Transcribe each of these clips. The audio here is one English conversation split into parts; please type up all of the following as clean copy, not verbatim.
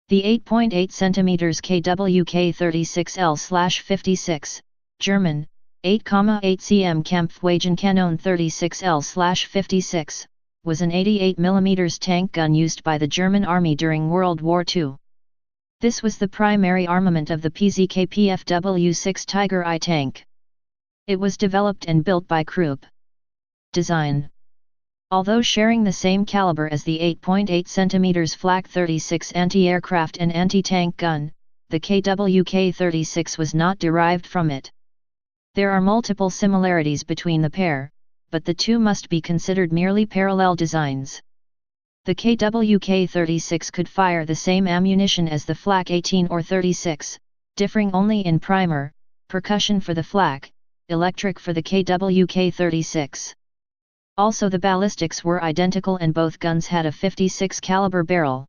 The 8.8 cm KwK 36L/56, German, 8,8 cm Kampfwagenkanone 36L/56, was an 88 mm tank gun used by the German Army during World War II. This was the primary armament of the PZKPFW-6 Tiger I tank. It was developed and built by KwK. Design. Although sharing the same caliber as the 8.8 cm Flak 36 anti-aircraft and anti-tank gun, the KwK 36 was not derived from it. There are multiple similarities between the pair, but the two must be considered merely parallel designs. The KwK 36 could fire the same ammunition as the Flak 18 or 36, differing only in primer, percussion for the Flak, electric for the KwK 36. Also, the ballistics were identical and both guns had a 56 caliber barrel.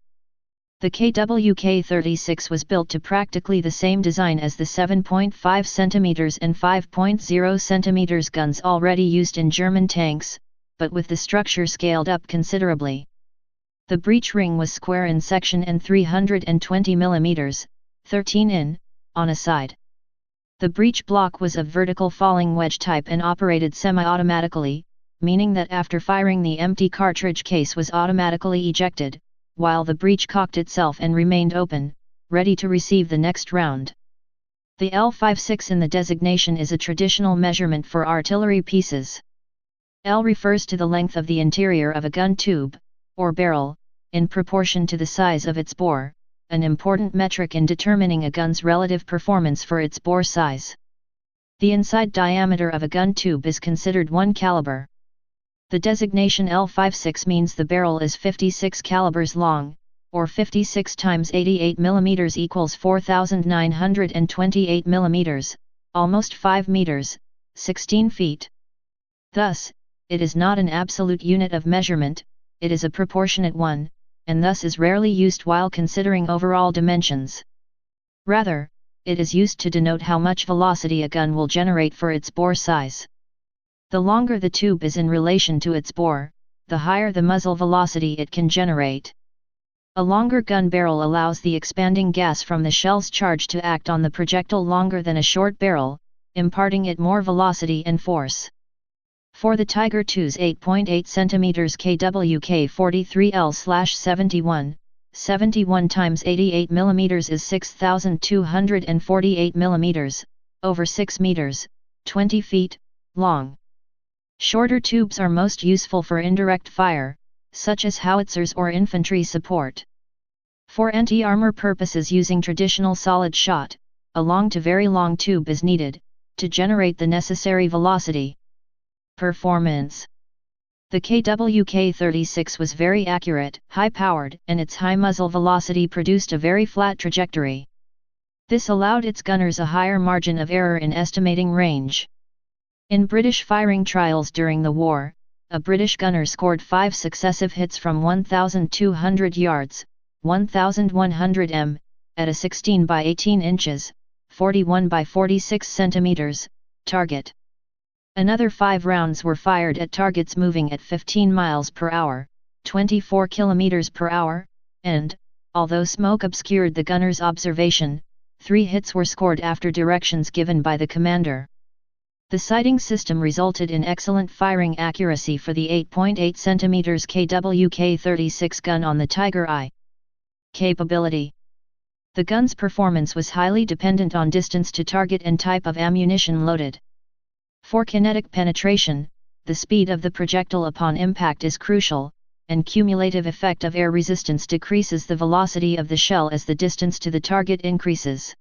The KwK 36 was built to practically the same design as the 7.5 cm and 5.0 cm guns already used in German tanks, but with the structure scaled up considerably. The breech ring was square in section and 320 mm, 13 in, on a side. The breech block was of vertical falling wedge type and operated semi-automatically, meaning that after firing the empty cartridge case was automatically ejected, while the breech cocked itself and remained open, ready to receive the next round. The L56 in the designation is a traditional measurement for artillery pieces. L refers to the length of the interior of a gun tube, or barrel, in proportion to the size of its bore, an important metric in determining a gun's relative performance for its bore size. The inside diameter of a gun tube is considered 1 caliber. The designation L56 means the barrel is 56 calibers long, or 56 times 88 mm equals 4,928 mm, almost 5 meters, 16 feet. Thus, it is not an absolute unit of measurement, it is a proportionate one, and thus is rarely used while considering overall dimensions. Rather, it is used to denote how much velocity a gun will generate for its bore size. The longer the tube is in relation to its bore, the higher the muzzle velocity it can generate. A longer gun barrel allows the expanding gas from the shell's charge to act on the projectile longer than a short barrel, imparting it more velocity and force. For the Tiger II's 8.8 cm KwK 43L/71, 71 times 88 mm is 6,248 mm, over 6 meters, 20 feet, long. Shorter tubes are most useful for indirect fire, such as howitzers or infantry support. For anti-armor purposes using traditional solid shot, a long to very long tube is needed, to generate the necessary velocity. Performance. The KwK 36 was very accurate, high-powered, and its high muzzle velocity produced a very flat trajectory. This allowed its gunners a higher margin of error in estimating range. In British firing trials during the war, a British gunner scored 5 successive hits from 1,200 yards, 1,100 m, at a 16 by 18 inches, 41 by 46 centimeters, target. Another 5 rounds were fired at targets moving at 15 miles per hour, 24 kilometers per hour, and, although smoke obscured the gunner's observation, 3 hits were scored after directions given by the commander. The sighting system resulted in excellent firing accuracy for the 8.8 cm KwK 36 gun on the Tiger I. Capability. The gun's performance was highly dependent on distance to target and type of ammunition loaded. For kinetic penetration, the speed of the projectile upon impact is crucial, and cumulative effect of air resistance decreases the velocity of the shell as the distance to the target increases.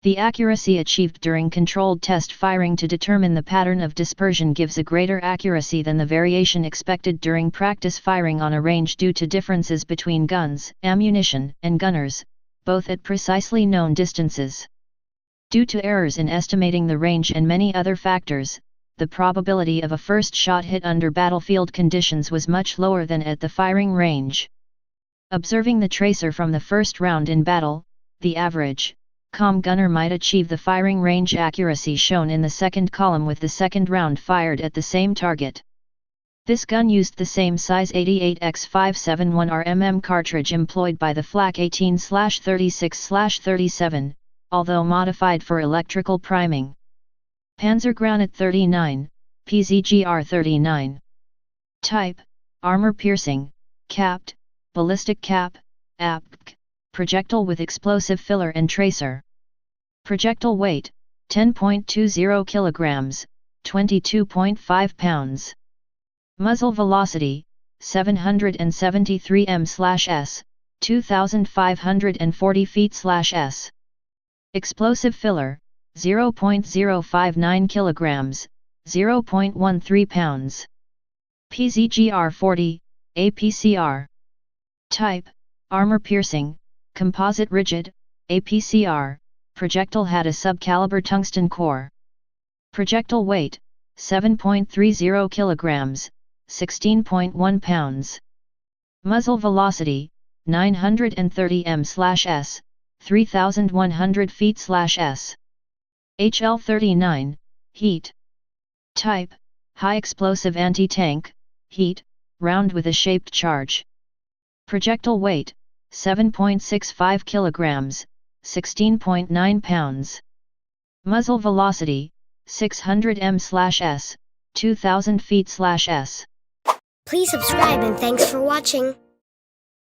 The accuracy achieved during controlled test firing to determine the pattern of dispersion gives a greater accuracy than the variation expected during practice firing on a range due to differences between guns, ammunition, and gunners, both at precisely known distances. Due to errors in estimating the range and many other factors, the probability of a first shot hit under battlefield conditions was much lower than at the firing range. Observing the tracer from the first round in battle, the average gunner might achieve the firing range accuracy shown in the second column with the second round fired at the same target. This gun used the same size 88x571 RMM cartridge employed by the Flak 18/36/37, although modified for electrical priming. Panzergranate 39, PZGR 39. Type, armor piercing, capped, ballistic cap, APC, projectile with explosive filler and tracer. Projectile weight, 10.20 kilograms, 22.5 pounds. Muzzle velocity, 773 m/s, 2540 feet/s. Explosive filler, 0.059 kilograms, 0.13 pounds. PZGR 40, APCR. Type, armor piercing, composite rigid, APCR, projectile had a subcaliber tungsten core. Projectile weight, 7.30 kilograms, 16.1 pounds. Muzzle velocity, 930 m/s, 3100 feet/s. HL39, heat. Type, high explosive anti-tank, heat, round with a shaped charge. Projectile weight, 7.65 kilograms, 16.9 pounds. Muzzle velocity, 600 m/s, 2000 feet/s. Please subscribe and thanks for watching.